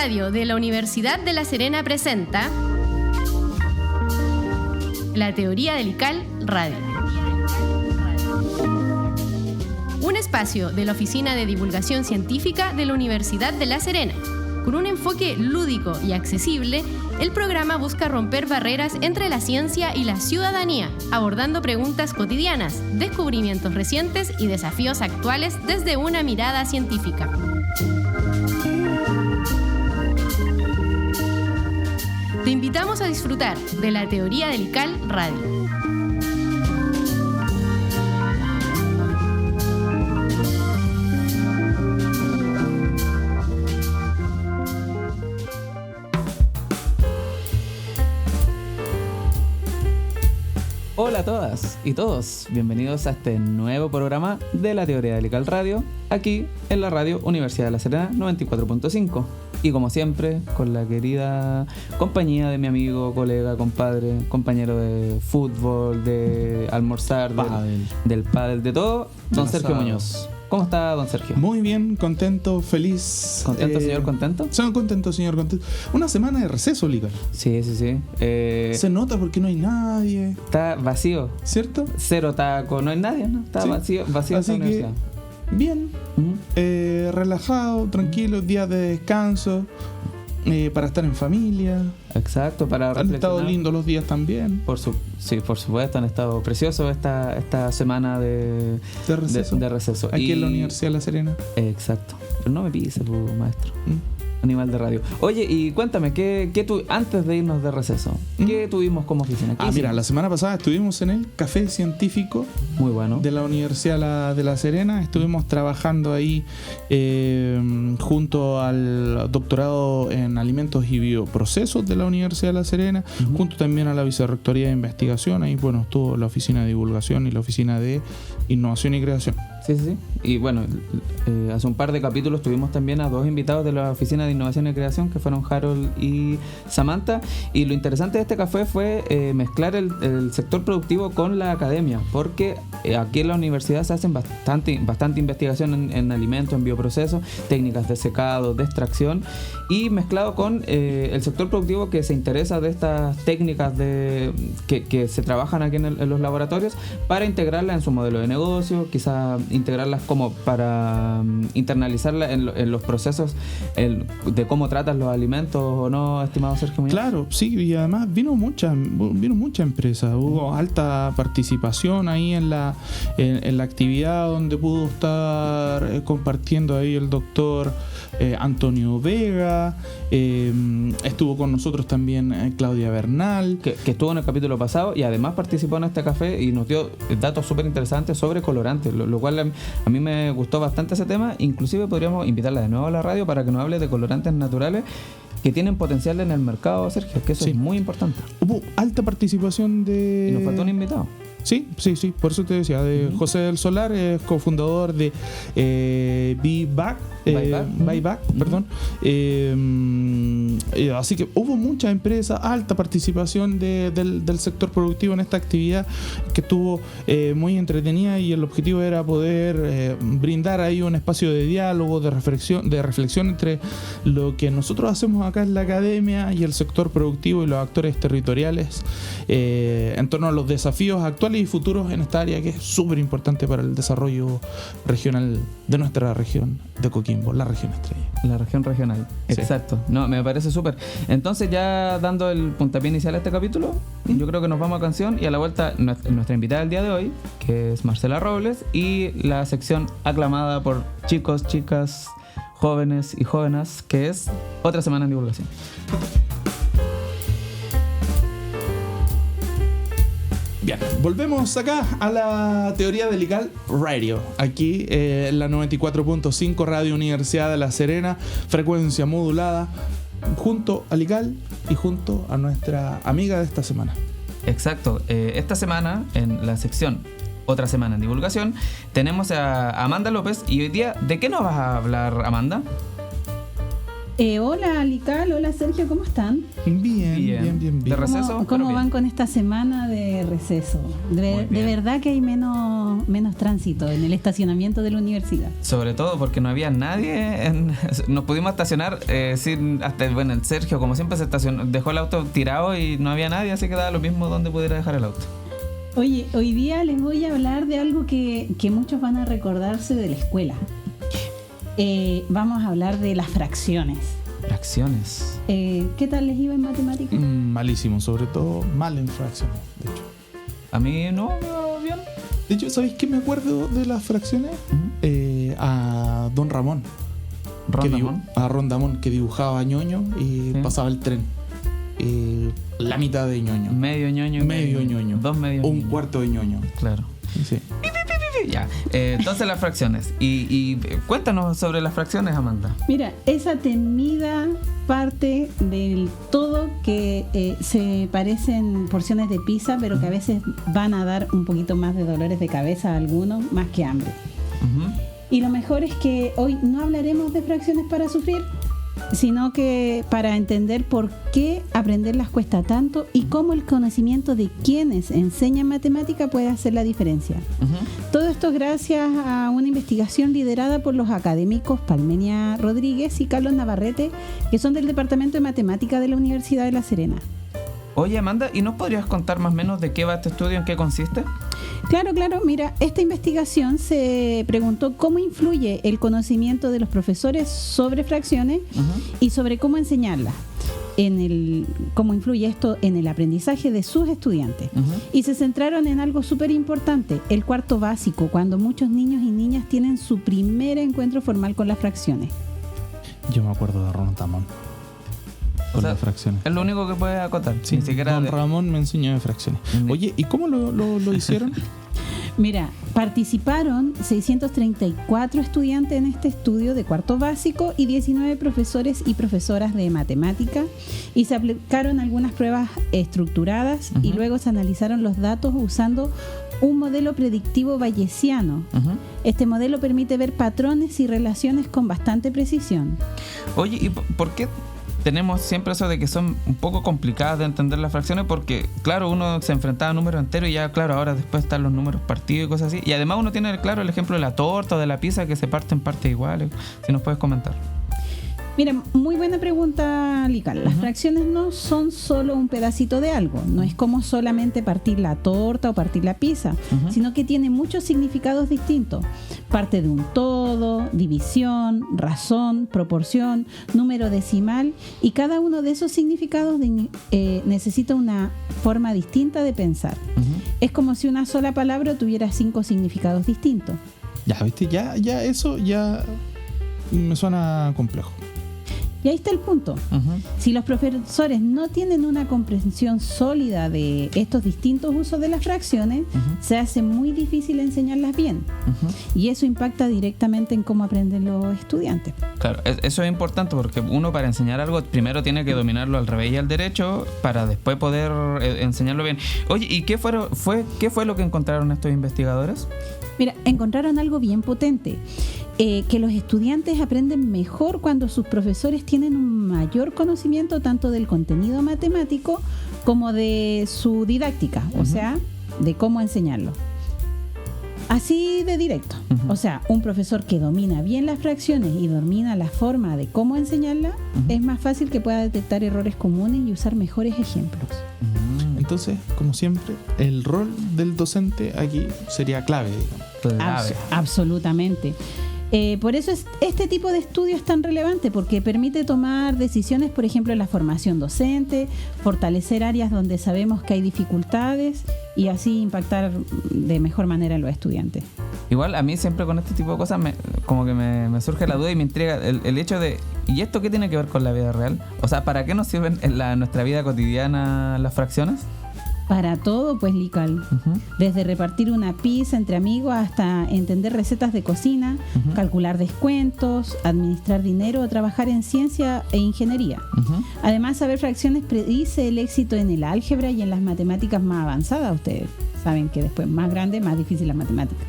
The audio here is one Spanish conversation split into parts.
Radio de la Universidad de La Serena presenta La Teoría del ICAL Radio. Un espacio de la Oficina de Divulgación Científica de la Universidad de La Serena. Con un enfoque lúdico y accesible, el programa busca romper barreras entre la ciencia y la ciudadanía, abordando preguntas cotidianas, descubrimientos recientes y desafíos actuales desde una mirada científica. Te invitamos a disfrutar de la Teoría del ICAL Radio. Hola a todas y todos, bienvenidos a este nuevo programa de la Teoría del ICAL Radio, aquí en la radio Universidad de La Serena 94.5. Y como siempre, con la querida compañía de mi amigo, colega, compadre, compañero de fútbol, de almorzar, del pádel, de todo, don Sergio Muñoz. ¿Cómo está, don Sergio? Muy bien, contento, feliz. ¿Contento, señor contento? Soy contento, señor contento. Una semana de receso, Licar. Sí. Se nota porque no hay nadie. Está vacío. ¿Cierto? Cero taco, no hay nadie, ¿no? Está sí. vacío Así esta universidad. Bien, relajado, tranquilo, días de descanso, para estar en familia. Exacto, para Han reflexionar. estado lindos los días también. Sí, por supuesto, han estado preciosos esta semana de receso. Aquí y en la Universidad de La Serena. Exacto, pero no me pise, maestro. Animal de radio. Oye, y cuéntame, antes de irnos de receso, ¿qué tuvimos como oficina? Mira, la semana pasada estuvimos en el Café Científico. Muy bueno. De la Universidad de La Serena. Estuvimos trabajando ahí junto al doctorado en alimentos y bioprocesos de la Universidad de La Serena, junto también a la Vicerrectoría de Investigación. Ahí, bueno, estuvo la Oficina de Divulgación y la Oficina de Innovación y Creación. Sí. Y bueno, hace un par de capítulos tuvimos también a dos invitados de la Oficina de Innovación y Creación, que fueron Harold y Samantha. Y lo interesante de este café fue mezclar el sector productivo con la academia, porque aquí en la universidad se hacen bastante investigación en alimentos, en bioprocesos, técnicas de secado, de extracción, y mezclado con el sector productivo que se interesa de estas técnicas que se trabajan aquí en los laboratorios para integrarlas en su modelo de negocio, quizá integrarlas como para internalizarlas en los procesos de cómo tratan los alimentos, ¿o no, estimado Sergio Muñoz? Claro, sí, y además vino mucha empresa, hubo alta participación ahí en la actividad, donde pudo estar compartiendo ahí el doctor Antonio Vega, estuvo con nosotros también Claudia Bernal, que estuvo en el capítulo pasado y además participó en este café y nos dio datos súper interesantes sobre colorantes, lo cual a mí me gustó bastante ese tema. Inclusive podríamos invitarla de nuevo a la radio para que nos hable de colorantes naturales que tienen potencial en el mercado, Sergio, que eso es muy importante. Hubo alta participación y nos faltó un invitado. Sí, por eso te decía, de José del Solar, es cofundador de Buyback, perdón. Así que hubo mucha empresa, alta participación del sector productivo en esta actividad, que estuvo muy entretenida, y el objetivo era poder brindar ahí un espacio de diálogo, de reflexión entre lo que nosotros hacemos acá en la academia y el sector productivo y los actores territoriales en torno a los desafíos actuales y futuros en esta área, que es súper importante para el desarrollo regional de nuestra región de Coquimbo, la región estrella. La región regional, sí. Exacto. No, me parece súper. Entonces, ya dando el puntapié inicial a este capítulo, yo creo que nos vamos a canción, y a la vuelta nuestra invitada del día de hoy, que es Marcela Robles, y la sección aclamada por chicos, chicas, jóvenes y jóvenes, que es Otra Semana en Divulgación. Bien, volvemos acá a la Teoría del ICAL Radio, aquí en la 94.5 Radio Universidad de La Serena, frecuencia modulada, junto al ICAL y junto a nuestra amiga de esta semana. Exacto, esta semana en la sección Otra Semana en Divulgación tenemos a Amanda López, y hoy día, ¿de qué nos vas a hablar, Amanda? Hola Lical, hola Sergio, ¿cómo están? Bien. ¿De receso? ¿Cómo van con esta semana de receso? De verdad que hay menos tránsito en el estacionamiento de la universidad. Sobre todo porque no había nadie, nos pudimos estacionar sin, hasta, bueno, el Sergio como siempre se estacionó, dejó el auto tirado y no había nadie, así que daba lo mismo donde pudiera dejar el auto. Oye, hoy día les voy a hablar de algo que muchos van a recordarse de la escuela. Vamos a hablar de las fracciones. Fracciones. ¿Qué tal les iba en matemáticas? Malísimo, sobre todo mal en fracciones, de hecho. A mí no, me va bien. De hecho, ¿sabéis qué me acuerdo de las fracciones? A Don Ramón. A Rondamón, que dibujaba ñoño y pasaba el tren. La mitad de ñoño. Medio ñoño. Medio ñoño. Dos medios. Un cuarto de ñoño. Claro. Sí. Ya. Entonces las fracciones. Y cuéntanos sobre las fracciones, Amanda. Mira, esa temida parte del todo que se parecen porciones de pizza, pero que a veces van a dar un poquito más de dolores de cabeza a algunos, más que hambre. Y lo mejor es que hoy no hablaremos de fracciones para sufrir, sino que para entender por qué aprenderlas cuesta tanto y cómo el conocimiento de quienes enseñan matemática puede hacer la diferencia. Todo esto gracias a una investigación liderada por los académicos Palmenia Rodríguez y Carlos Navarrete, que son del Departamento de Matemática de la Universidad de La Serena. Oye, Amanda, ¿y nos podrías contar más o menos de qué va este estudio, en qué consiste? Claro. Mira, esta investigación se preguntó cómo influye el conocimiento de los profesores sobre fracciones y sobre cómo enseñarlas. Cómo influye esto en el aprendizaje de sus estudiantes. Y se centraron en algo súper importante, el cuarto básico, cuando muchos niños y niñas tienen su primer encuentro formal con las fracciones. Yo me acuerdo de Rondamón. Con las fracciones. Es lo único que puedes acotar. Sí, Don Ramón me enseñó de fracciones. Oye, ¿y cómo lo hicieron? Mira, participaron 634 estudiantes en este estudio de cuarto básico y 19 profesores y profesoras de matemática, y se aplicaron algunas pruebas estructuradas y luego se analizaron los datos usando un modelo predictivo bayesiano. Este modelo permite ver patrones y relaciones con bastante precisión. Oye, ¿y por qué tenemos siempre eso de que son un poco complicadas de entender las fracciones? Porque, claro, uno se enfrentaba a números enteros y ya, claro, ahora después están los números partidos y cosas así. Y además uno tiene, claro, el ejemplo de la torta o de la pizza que se parte en partes iguales. Si nos puedes comentar. Mira, muy buena pregunta, Lical. Las fracciones no son solo un pedacito de algo. No es como solamente partir la torta o partir la pizza, sino que tiene muchos significados distintos. Parte de un todo, división, razón, proporción, número decimal, y cada uno de esos significados necesita una forma distinta de pensar. Es como si una sola palabra tuviera 5 significados distintos. Ya, ¿viste? Ya eso ya me suena complejo. Y ahí está el punto. Si los profesores no tienen una comprensión sólida de estos distintos usos de las fracciones, se hace muy difícil enseñarlas bien. Y eso impacta directamente en cómo aprenden los estudiantes. Claro, eso es importante porque uno, para enseñar algo, primero tiene que dominarlo al revés y al derecho para después poder enseñarlo bien. Oye, ¿y qué fue lo que encontraron estos investigadores? Mira, encontraron algo bien potente. Que los estudiantes aprenden mejor cuando sus profesores tienen un mayor conocimiento tanto del contenido matemático como de su didáctica, o sea, de cómo enseñarlo. Así de directo. O sea, un profesor que domina bien las fracciones y domina la forma de cómo enseñarla, es más fácil que pueda detectar errores comunes y usar mejores ejemplos. Entonces, como siempre, el rol del docente aquí sería clave, digamos. Absolutamente. Por eso este tipo de estudio es tan relevante, porque permite tomar decisiones, por ejemplo, en la formación docente, fortalecer áreas donde sabemos que hay dificultades y así impactar de mejor manera a los estudiantes. Igual a mí siempre con este tipo de cosas me surge la duda y me intriga el hecho de, ¿y esto qué tiene que ver con la vida real? O sea, ¿para qué nos sirven en nuestra vida cotidiana las fracciones? Para todo, pues, Lical. Desde repartir una pizza entre amigos hasta entender recetas de cocina, calcular descuentos, administrar dinero o trabajar en ciencia e ingeniería. Además, saber fracciones predice el éxito en el álgebra y en las matemáticas más avanzadas. Ustedes saben que después más grande, más difícil la matemática.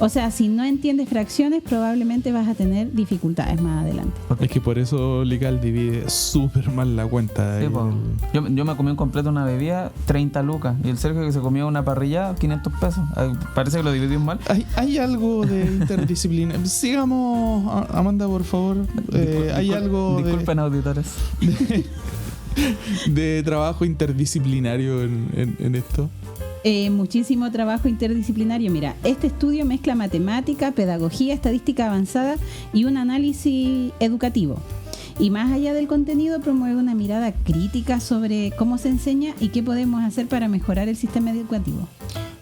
O sea, si no entiendes fracciones, probablemente vas a tener dificultades más adelante. Es que por eso Lical divide súper mal la cuenta. Sí, po. Yo me comí un completo una bebida, 30 lucas. Y el Sergio que se comió una parrilla, 500 pesos. Parece que lo dividió mal. Hay algo de interdisciplina. Sigamos, Amanda, por favor. Hay algo Disculpen, auditores. de trabajo interdisciplinario en esto. Muchísimo trabajo interdisciplinario. Mira, este estudio mezcla matemática, pedagogía, estadística avanzada y un análisis educativo. Y más allá del contenido, promueve una mirada crítica sobre cómo se enseña y qué podemos hacer para mejorar el sistema educativo.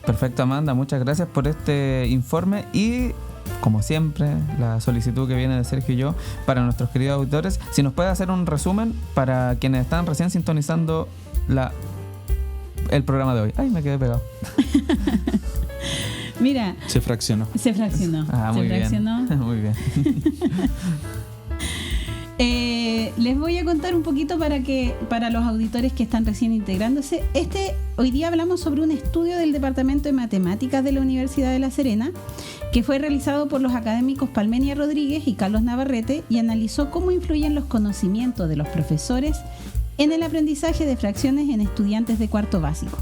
Perfecto, Amanda. Muchas gracias por este informe y, como siempre, la solicitud que viene de Sergio y yo para nuestros queridos auditores, si nos puede hacer un resumen para quienes están recién sintonizando el programa de hoy. Ay, me quedé pegado. Mira. Se fraccionó. Muy bien. Muy bien. Les voy a contar un poquito para los auditores que están recién integrándose. Hoy día hablamos sobre un estudio del Departamento de Matemáticas de la Universidad de La Serena, que fue realizado por los académicos Palmenia Rodríguez y Carlos Navarrete y analizó cómo influyen los conocimientos de los profesores en el aprendizaje de fracciones en estudiantes de cuarto básico.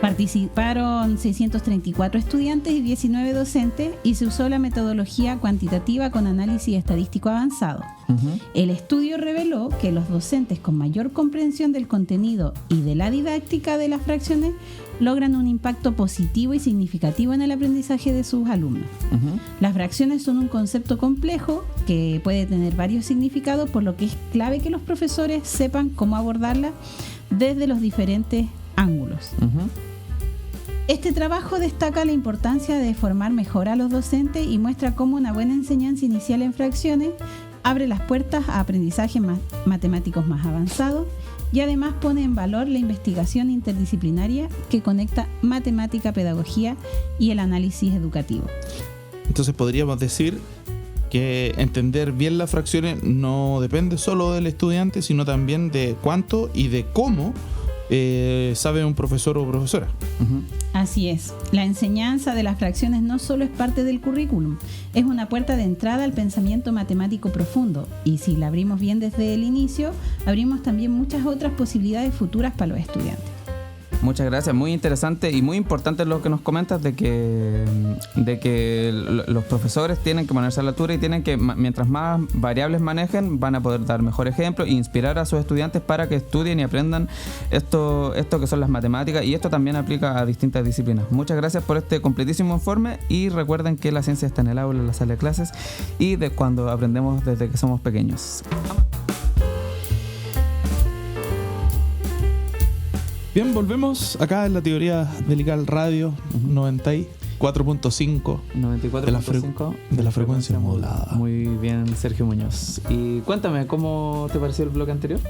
Participaron 634 estudiantes y 19 docentes y se usó la metodología cuantitativa con análisis estadístico avanzado. Uh-huh. El estudio reveló que los docentes con mayor comprensión del contenido y de la didáctica de las fracciones logran un impacto positivo y significativo en el aprendizaje de sus alumnos. Uh-huh. Las fracciones son un concepto complejo que puede tener varios significados, por lo que es clave que los profesores sepan cómo abordarlas desde los diferentes ángulos. Uh-huh. Este trabajo destaca la importancia de formar mejor a los docentes y muestra cómo una buena enseñanza inicial en fracciones abre las puertas a aprendizajes matemáticos más avanzados y además pone en valor la investigación interdisciplinaria que conecta matemática, pedagogía y el análisis educativo. Entonces podríamos decir que entender bien las fracciones no depende solo del estudiante, sino también de cuánto y de cómo sabe un profesor o profesora. Uh-huh. Así es. La enseñanza de las fracciones no solo es parte del currículum, es una puerta de entrada al pensamiento matemático profundo. Y si la abrimos bien desde el inicio, abrimos también muchas otras posibilidades futuras para los estudiantes. Muchas gracias, muy interesante y muy importante lo que nos comentas de que los profesores tienen que ponerse a la altura y tienen que, mientras más variables manejen, van a poder dar mejor ejemplo e inspirar a sus estudiantes para que estudien y aprendan esto que son las matemáticas, y esto también aplica a distintas disciplinas. Muchas gracias por este completísimo informe y recuerden que la ciencia está en el aula, en la sala de clases y de cuando aprendemos desde que somos pequeños. Bien, volvemos acá en la teoría de Lical Radio. Uh-huh. 94.5 de la frecuencia modulada. Muy bien, Sergio Muñoz. Y cuéntame, ¿cómo te pareció el bloque anterior?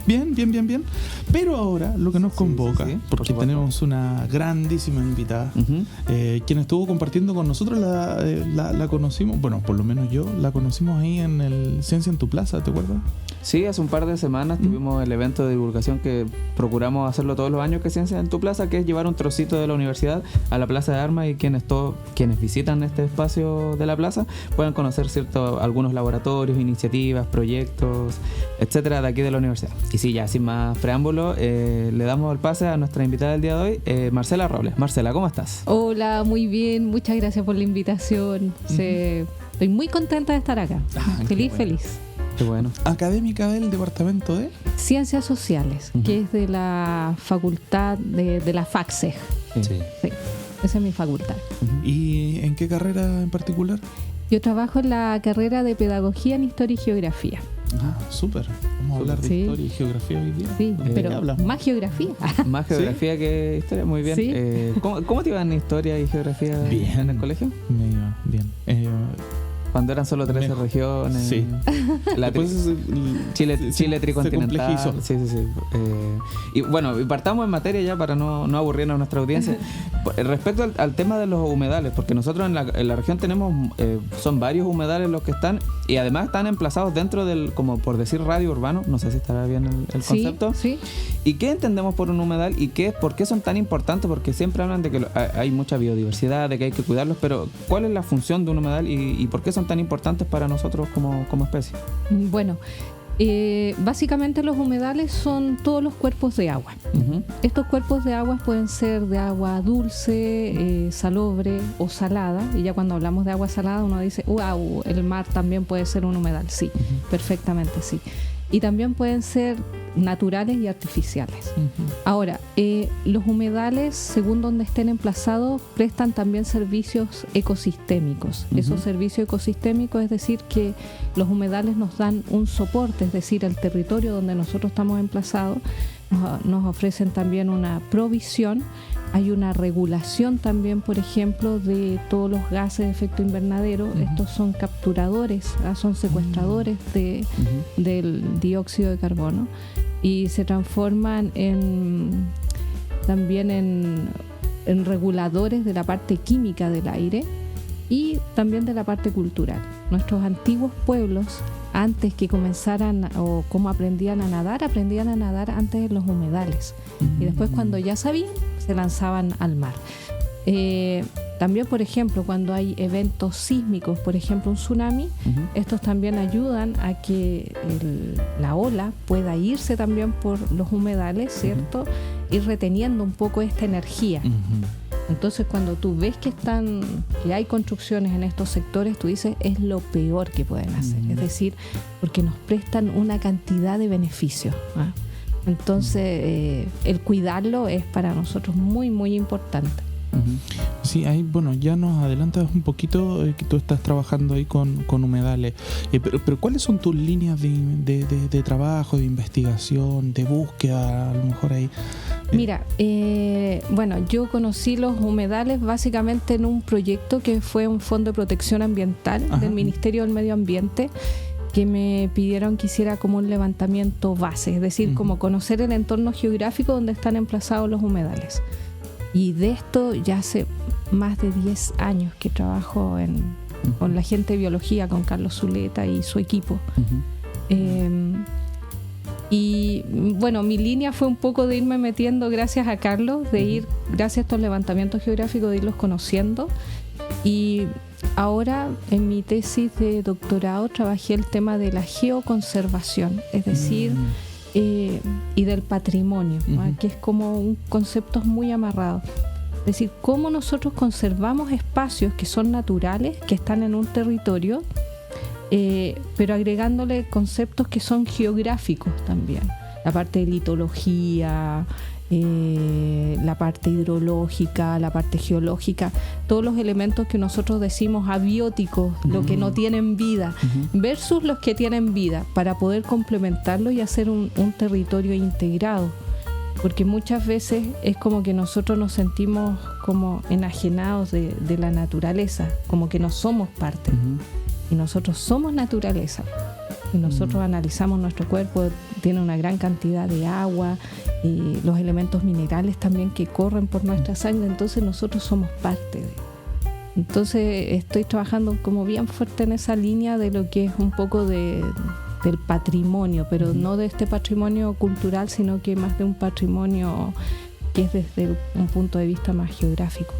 Bien. Pero ahora lo que nos convoca, porque tenemos una grandísima invitada, uh-huh, quien estuvo compartiendo con nosotros, la conocimos, bueno, por lo menos yo, la conocimos ahí en el Ciencia en tu Plaza, ¿te acuerdas? Sí, hace un par de semanas tuvimos el evento de divulgación que procuramos hacerlo todos los años, que es Ciencia en tu Plaza, que es llevar un trocito de la universidad a la Plaza de Armas, y quienes visitan este espacio de la plaza pueden conocer algunos laboratorios, iniciativas, proyectos, etcétera, de aquí de la universidad. Y sí, ya sin más preámbulo, le damos el pase a nuestra invitada del día de hoy, Marcela Robles. Marcela, ¿cómo estás? Hola, muy bien, muchas gracias por la invitación. Estoy muy contenta de estar acá. Feliz. Qué bueno. Académica del Departamento de Ciencias Sociales, uh-huh, que es de la facultad de la FACSEG. Sí. Esa es mi facultad. Uh-huh. ¿Y en qué carrera en particular? Yo trabajo en la carrera de Pedagogía en Historia y Geografía. Ah, súper. Vamos a hablar de historia y geografía hoy día. Sí, pero más geografía. Más geografía, ¿sí?, que historia. Muy bien. ¿Sí? ¿Cómo te iban en historia y geografía en el colegio? Me iba bien. Cuando eran solo 13 regiones. Sí. Chile tricontinental. Se complejizó. Sí. Y bueno, partamos en materia ya para no aburrirnos a nuestra audiencia. Respecto al tema de los humedales, porque nosotros en la región tenemos, son varios humedales los que están, y además están emplazados dentro del, como por decir, radio urbano, no sé si estará bien el concepto. Sí. ¿Y qué entendemos por un humedal y por qué son tan importantes? Porque siempre hablan de que hay mucha biodiversidad, de que hay que cuidarlos, pero ¿cuál es la función de un humedal y por qué son tan importantes para nosotros como especie? Bueno, básicamente los humedales son todos los cuerpos de agua. Uh-huh. Estos cuerpos de agua pueden ser de agua dulce, salobre o salada, y ya cuando hablamos de agua salada uno dice, wow, el mar también puede ser un humedal. Sí, perfectamente sí. Y también pueden ser naturales y artificiales. Uh-huh. Ahora, los humedales, según donde estén emplazados, prestan también servicios ecosistémicos. Uh-huh. Esos servicios ecosistémicos, es decir, que los humedales nos dan un soporte, es decir, el territorio donde nosotros estamos emplazados, nos ofrecen también una provisión. Hay una regulación también, por ejemplo, de todos los gases de efecto invernadero. Uh-huh. Estos son capturadores, son secuestradores del dióxido de carbono y se transforman también en reguladores de la parte química del aire y también de la parte cultural. Nuestros antiguos pueblos, antes que comenzaran o cómo aprendían a nadar antes en los humedales. Y después, cuando ya sabían, se lanzaban al mar. También, por ejemplo, cuando hay eventos sísmicos, por ejemplo un tsunami, uh-huh, estos también ayudan a que la ola pueda irse también por los humedales, ¿cierto? Uh-huh. Ir reteniendo un poco esta energía. Uh-huh. Entonces, cuando tú ves que hay construcciones en estos sectores, tú dices, es lo peor que pueden hacer. Uh-huh. Es decir, porque nos prestan una cantidad de beneficios, ¿ah? Entonces, el cuidarlo es para nosotros muy, muy importante. Uh-huh. Sí, ahí, bueno, ya nos adelantas un poquito que tú estás trabajando ahí con humedales, pero ¿cuáles son tus líneas de trabajo, de investigación, de búsqueda, a lo mejor ahí? Mira, bueno, yo conocí los humedales básicamente en un proyecto que fue un fondo de protección ambiental, ajá, del Ministerio del Medio Ambiente, que me pidieron que hiciera como un levantamiento base, es decir, uh-huh, como conocer el entorno geográfico donde están emplazados los humedales. Y de esto ya hace más de 10 años que trabajo con la gente de biología, con Carlos Zuleta y su equipo. Uh-huh. Y bueno, mi línea fue un poco de irme metiendo gracias a Carlos, de ir, gracias a estos levantamientos geográficos, de irlos conociendo. Y ahora en mi tesis de doctorado trabajé el tema de la geoconservación, es decir, y del patrimonio, uh-huh, que es como un concepto muy amarrado. Es decir, cómo nosotros conservamos espacios que son naturales, que están en un territorio, pero agregándole conceptos que son geográficos también. La parte de litología, la parte hidrológica, la parte geológica, todos los elementos que nosotros decimos abióticos, uh-huh, lo que no tienen vida, uh-huh, versus los que tienen vida, para poder complementarlo y hacer un territorio integrado. Porque muchas veces es como que nosotros nos sentimos como enajenados de la naturaleza, como que no somos parte. Uh-huh. Y nosotros somos naturaleza. Y nosotros analizamos nuestro cuerpo, tiene una gran cantidad de agua, y los elementos minerales también que corren por nuestra sangre, entonces nosotros somos parte de. Entonces estoy trabajando como bien fuerte en esa línea de lo que es un poco del patrimonio, pero no de este patrimonio cultural, sino que más de un patrimonio que es desde un punto de vista más geográfico.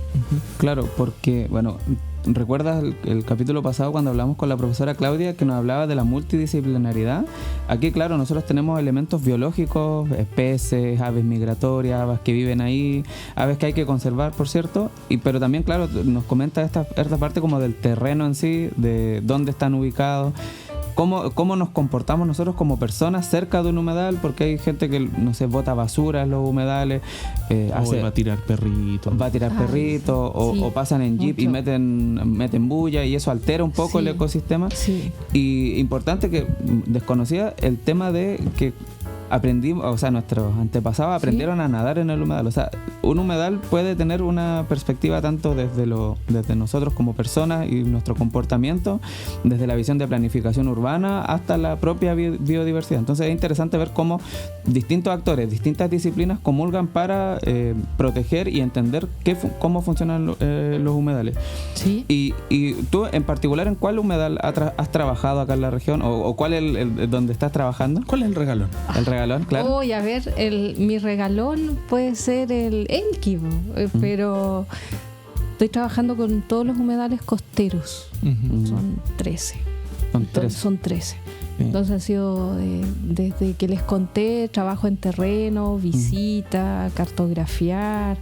Claro, porque, bueno, ¿recuerdas el capítulo pasado cuando hablamos con la profesora Claudia que nos hablaba de la multidisciplinaridad? Aquí, claro, nosotros tenemos elementos biológicos, especies, aves migratorias, aves que viven ahí, aves que hay que conservar, por cierto, pero también, claro, nos comenta esta parte como del terreno en sí, de dónde están ubicados. ¿Cómo nos comportamos nosotros como personas cerca de un humedal? Porque hay gente que, no sé, bota basura en los humedales. Va a tirar perritos. O pasan en jeep y meten bulla, y eso altera un poco el ecosistema. Sí. Y importante que desconocía el tema de que aprendimos, o sea, nuestros antepasados aprendieron a nadar en el humedal. O sea, un humedal puede tener una perspectiva tanto desde nosotros como personas y nuestro comportamiento, desde la visión de planificación urbana hasta la propia biodiversidad. Entonces es interesante ver cómo distintos actores, distintas disciplinas comulgan para proteger y entender cómo funcionan los humedales. Sí. Y tú en particular, ¿en cuál humedal has trabajado acá en la región? ¿O cuál es el donde estás trabajando? ¿Cuál es el regalón? El regalón, claro. Uy, a ver, mi regalón puede ser el Elqui, pero estoy trabajando con todos los humedales costeros. Son 13. Son 13. Sí. Entonces ha sido desde que les conté, trabajo en terreno, visita, cartografiar.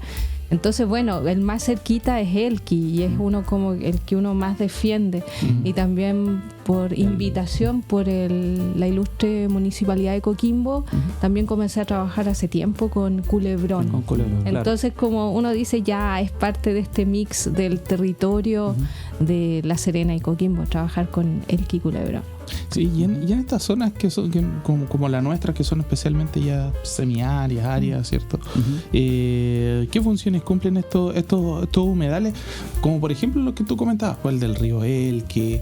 Entonces, bueno, el más cerquita es Elqui y es uno como el que uno más defiende. Y también por invitación por la ilustre Municipalidad de Coquimbo, también comencé a trabajar hace tiempo con Culebrón. Con Culebrón, Entonces, como uno dice, ya es parte de este mix del territorio de La Serena y Coquimbo, trabajar con Elqui y Culebrón. Sí, y en estas zonas que son como la nuestra, que son especialmente ya semiáreas, áreas, ¿cierto? ¿Qué funciones cumplen estos humedales? Como por ejemplo lo que tú comentabas, pues el del río Elqui,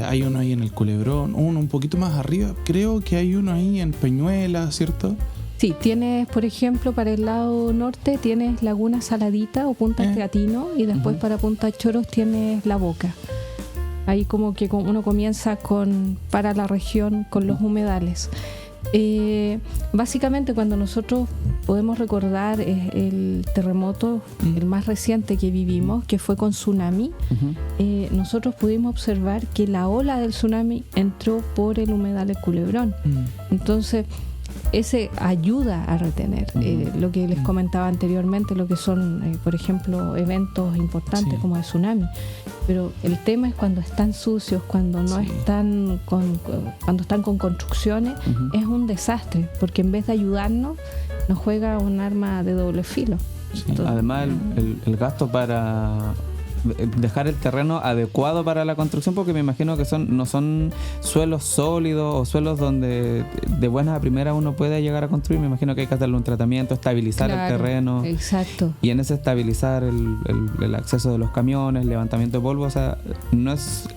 hay uno ahí en el Culebrón, uno un poquito más arriba, creo que hay uno ahí en Peñuela, ¿cierto? Sí, tienes, por ejemplo, para el lado norte tienes Laguna Saladita o Punta Teatino, y después para Punta Choros tienes La Boca. Ahí como que uno comienza para la región con los humedales. Básicamente cuando nosotros podemos recordar el terremoto, el más reciente que vivimos, que fue con tsunami, nosotros pudimos observar que la ola del tsunami entró por el humedal del Culebrón. Entonces ese ayuda a retener lo que les comentaba anteriormente, lo que son, por ejemplo, eventos importantes como el tsunami. Pero el tema es cuando están sucios, cuando no están cuando están con construcciones, es un desastre, porque en vez de ayudarnos, nos juega un arma de doble filo. Sí. Entonces, además el gasto para dejar el terreno adecuado para la construcción, porque me imagino que no son suelos sólidos o suelos donde de buenas a primeras uno puede llegar a construir. Me imagino que hay que hacerle un tratamiento, estabilizar el terreno. Exacto. Y en ese estabilizar el acceso de los camiones, levantamiento de polvo, o sea, no es...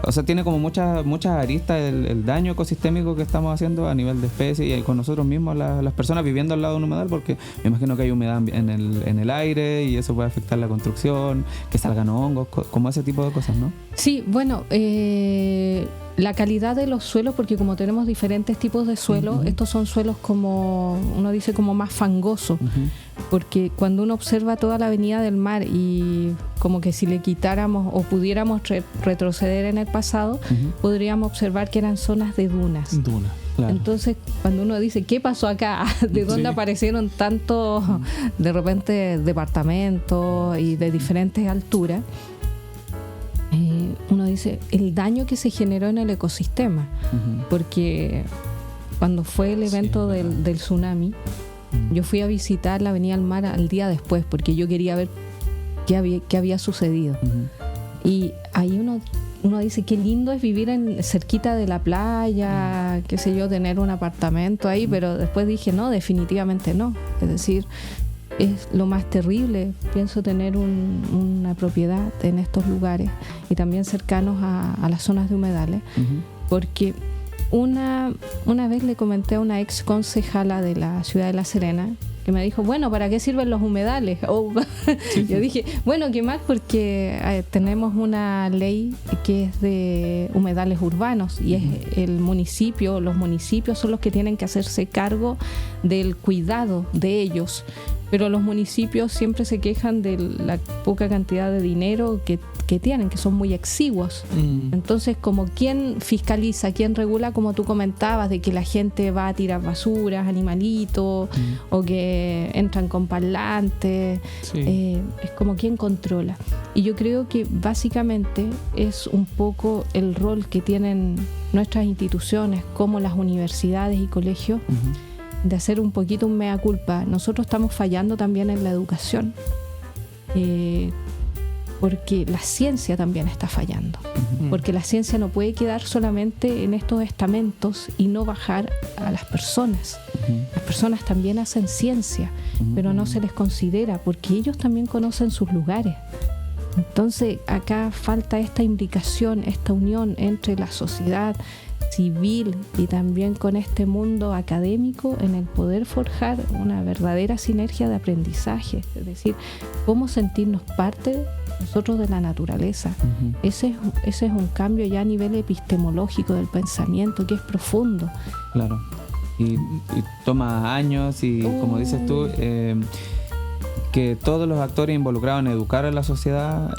o sea, tiene como muchas aristas el daño ecosistémico que estamos haciendo a nivel de especie y con nosotros mismos, las personas viviendo al lado de un humedal, porque me imagino que hay humedad en el aire y eso puede afectar la construcción, que salgan hongos, como ese tipo de cosas, ¿no? Sí, bueno, la calidad de los suelos, porque como tenemos diferentes tipos de suelos, estos son suelos como, uno dice, como más fangosos, porque cuando uno observa toda la avenida del mar y como que si le quitáramos o pudiéramos retroceder en el pasado, podríamos observar que eran zonas de dunas. Claro. Entonces, cuando uno dice, ¿qué pasó acá? ¿De dónde aparecieron tantos, de repente, departamentos y de diferentes alturas? Uno dice, el daño que se generó en el ecosistema, porque cuando fue el evento del tsunami, yo fui a visitar la Avenida del Mar al día después, porque yo quería ver qué había sucedido. Y ahí uno dice, qué lindo es vivir cerquita de la playa, qué sé yo, tener un apartamento ahí, pero después dije, no, definitivamente no. Es decir, es lo más terrible, pienso tener una propiedad en estos lugares y también cercanos a las zonas de humedales, porque una vez le comenté a una ex concejala de la ciudad de La Serena, que me dijo, bueno, ¿para qué sirven los humedales? Yo dije, bueno, ¿qué más? Porque tenemos una ley que es de humedales urbanos y es los municipios son los que tienen que hacerse cargo del cuidado de ellos. Pero los municipios siempre se quejan de la poca cantidad de dinero que tienen, que son muy exiguos. Entonces, como quién fiscaliza, quién regula, como tú comentabas, de que la gente va a tirar basuras, animalitos, o que entran con parlantes, es como quién controla. Y yo creo que básicamente es un poco el rol que tienen nuestras instituciones, como las universidades y colegios, de hacer un poquito un mea culpa. Nosotros estamos fallando también en la educación, porque la ciencia también está fallando, porque la ciencia no puede quedar solamente en estos estamentos y no bajar a las personas. Las personas también hacen ciencia, pero no se les considera porque ellos también conocen sus lugares. Entonces acá falta esta imbricación, esta unión entre la sociedad civil y también con este mundo académico en el poder forjar una verdadera sinergia de aprendizaje, es decir, cómo sentirnos parte nosotros de la naturaleza. Ese es un cambio ya a nivel epistemológico del pensamiento que es profundo. Claro, y toma años y como dices tú, que todos los actores involucrados en educar a la sociedad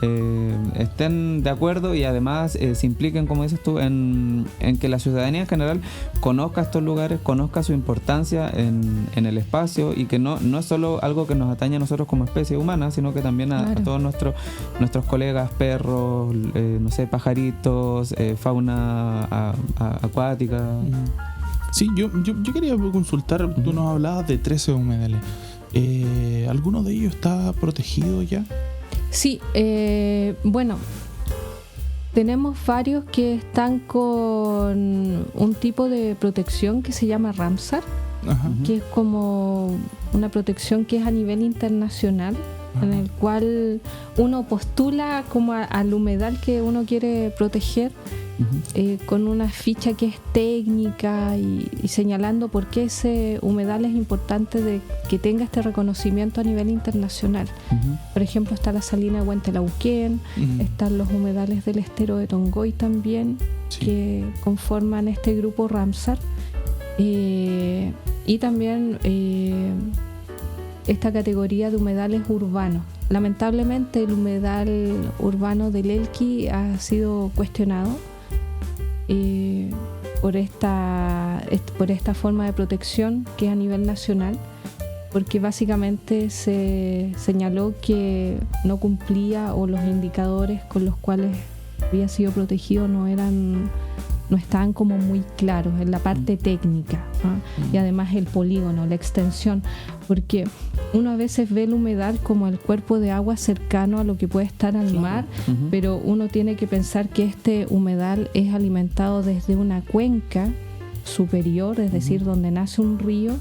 estén de acuerdo y además se impliquen, como dices tú, en que la ciudadanía en general conozca estos lugares, conozca su importancia en el espacio y que no es solo algo que nos atañe a nosotros como especie humana, sino que también a todos nuestros colegas, perros, no sé, pajaritos, fauna acuática. Sí, yo quería consultar, tú nos hablabas de 13 humedales. ¿Alguno de ellos está protegido ya? Sí, bueno, tenemos varios que están con un tipo de protección que se llama Ramsar, que es como una protección que es a nivel internacional, en el cual uno postula como al humedal que uno quiere proteger. Con una ficha que es técnica y señalando por qué ese humedal es importante de que tenga este reconocimiento a nivel internacional. Por ejemplo, está la salina de Huentelauquén, están los humedales del estero de Tongoy también, que conforman este grupo Ramsar, y también esta categoría de humedales urbanos. Lamentablemente el humedal urbano del Elqui ha sido cuestionado por esta forma de protección que es a nivel nacional, porque básicamente se señaló que no cumplía o los indicadores con los cuales había sido protegido no estaban como muy claros en la parte técnica, ¿no? Y además el polígono, la extensión, porque uno a veces ve el humedal como el cuerpo de agua cercano a lo que puede estar al mar, pero uno tiene que pensar que este humedal es alimentado desde una cuenca superior, es decir, donde nace un río,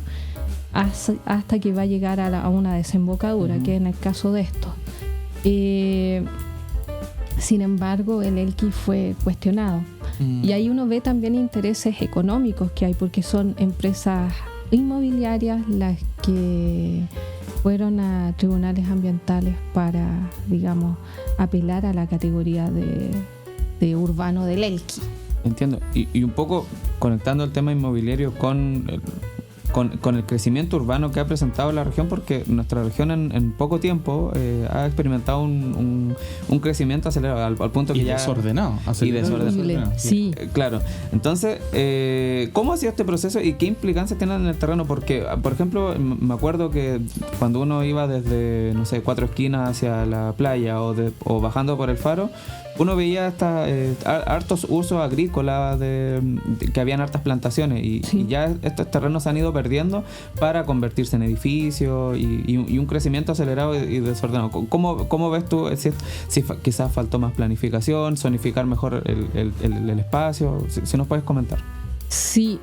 hasta que va a llegar a una desembocadura, que en el caso de esto. Sin embargo, el Elqui fue cuestionado. Y ahí uno ve también intereses económicos que hay, porque son empresas inmobiliarias las que fueron a tribunales ambientales para, digamos, apelar a la categoría de urbano del Elqui. Entiendo. Y un poco conectando el tema inmobiliario con el crecimiento urbano que ha presentado la región, porque nuestra región en poco tiempo ha experimentado un crecimiento acelerado al punto que desordenado. Sí. Claro. Entonces, ¿cómo ha sido este proceso y qué implicancias tiene en el terreno? Porque, por ejemplo, me acuerdo que cuando uno iba desde, no sé, Cuatro Esquinas hacia la playa o bajando por el faro, uno veía hartos usos agrícolas que habían hartas plantaciones y ya estos terrenos se han ido perdiendo para convertirse en edificios y un crecimiento acelerado y desordenado. ¿Cómo ves tú si quizás faltó más planificación, zonificar mejor el espacio? Si nos puedes comentar. Sí,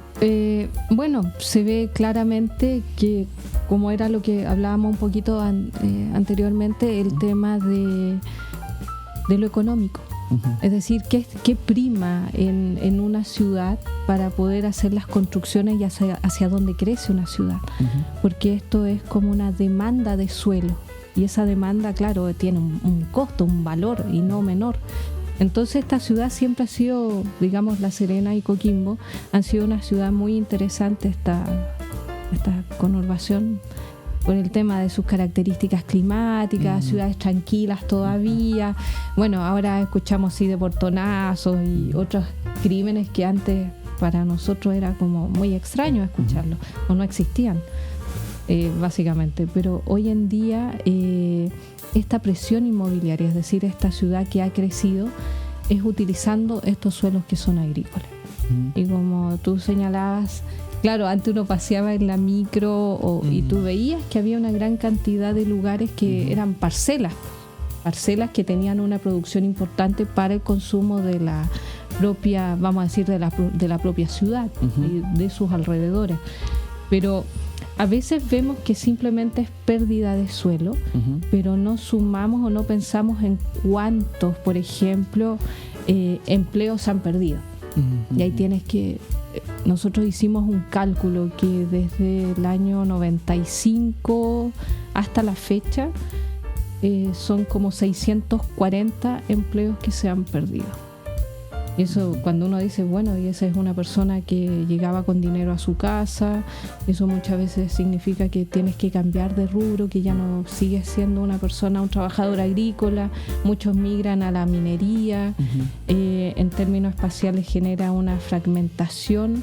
bueno, se ve claramente que, como era lo que hablábamos un poquito anteriormente, el tema de lo económico. Es decir, ¿qué prima en una ciudad para poder hacer las construcciones y hacia dónde crece una ciudad? Porque esto es como una demanda de suelo y esa demanda, claro, tiene un costo, un valor y no menor. Entonces esta ciudad siempre ha sido, digamos, La Serena y Coquimbo han sido una ciudad muy interesante, esta conurbación, con el tema de sus características climáticas, ciudades tranquilas todavía. Bueno, ahora escuchamos de portonazos y otros crímenes que antes para nosotros era como muy extraño escucharlos, o no existían, básicamente. Pero hoy en día esta presión inmobiliaria, es decir, esta ciudad que ha crecido, es utilizando estos suelos que son agrícolas. Y como tú señalabas, claro, antes uno paseaba en la micro y tú veías que había una gran cantidad de lugares que eran parcelas que tenían una producción importante para el consumo de la propia, vamos a decir, de la propia ciudad y de sus alrededores. Pero a veces vemos que simplemente es pérdida de suelo, pero no sumamos o no pensamos en cuántos, por ejemplo, empleos se han perdido. Y ahí tienes que... Nosotros hicimos un cálculo que desde el año 95 hasta la fecha son como 640 empleos que se han perdido. Y eso, cuando uno dice, bueno, y esa es una persona que llegaba con dinero a su casa, eso muchas veces significa que tienes que cambiar de rubro, que ya no sigues siendo una persona, un trabajador agrícola. Muchos migran a la minería. En términos espaciales genera una fragmentación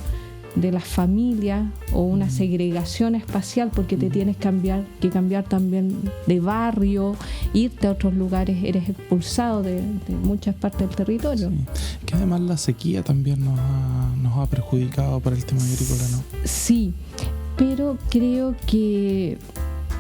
de las familias o una segregación espacial, porque te tienes que cambiar también de barrio, irte a otros lugares, eres expulsado de muchas partes del territorio. Sí. Que además la sequía también nos ha perjudicado para el tema agrícola, ¿no? Sí, pero creo que